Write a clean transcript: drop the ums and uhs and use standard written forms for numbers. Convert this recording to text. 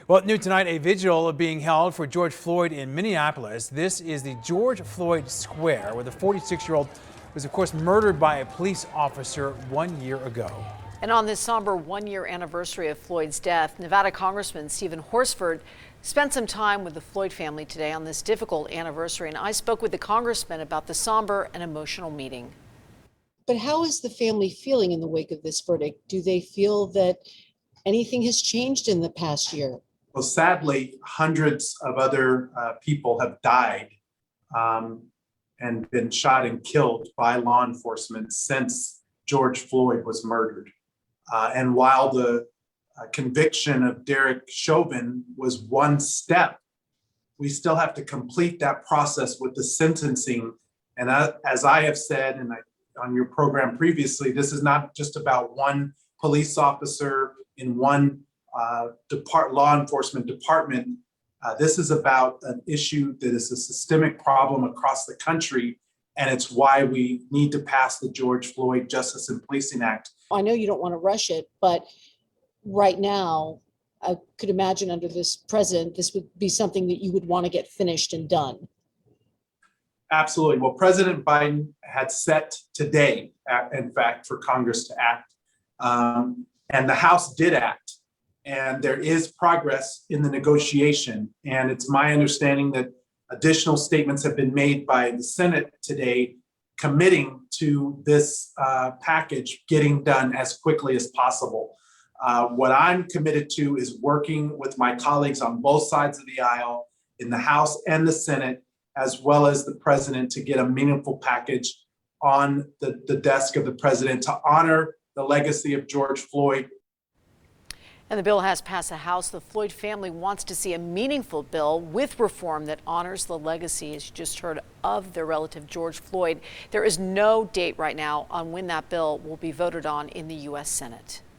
Well, new tonight, a vigil being held for George Floyd in Minneapolis. This is the George Floyd Square, where the 46-year-old was, of course, murdered by a police officer 1 year ago. And on this somber one-year anniversary of Floyd's death, Nevada Congressman Horsford spent some time with the Floyd family today on this difficult anniversary. And I spoke with the congressman about the somber and emotional meeting. But how is the family feeling in the wake of this verdict? Do they feel that anything has changed in the past year? Well, sadly, hundreds of other people have died and been shot and killed by law enforcement since George Floyd was murdered. And while the conviction of Derek Chauvin was one step, we still have to complete that process with the sentencing. And as I have said, and on your program previously, this is not just about one police officer in one law enforcement department. This is about an issue that is a systemic problem across the country, and it's why we need to pass the George Floyd Justice and Policing Act. I know you don't want to rush it, but right now, I could imagine under this president, this would be something that you would want to get finished and done. Absolutely. Well, President Biden had set today, in fact, for Congress to act, and the House did act. And there is progress in the negotiation. And it's my understanding that additional statements have been made by the Senate today committing to this package getting done as quickly as possible. What I'm committed to is working with my colleagues on both sides of the aisle in the House and the Senate, as well as the president, to get a meaningful package on the desk of the president to honor the legacy of George Floyd. And the bill has passed the House. The Floyd family wants to see a meaningful bill with reform that honors the legacy, as you just heard, of their relative George Floyd. There is no date right now on when that bill will be voted on in the U.S. Senate.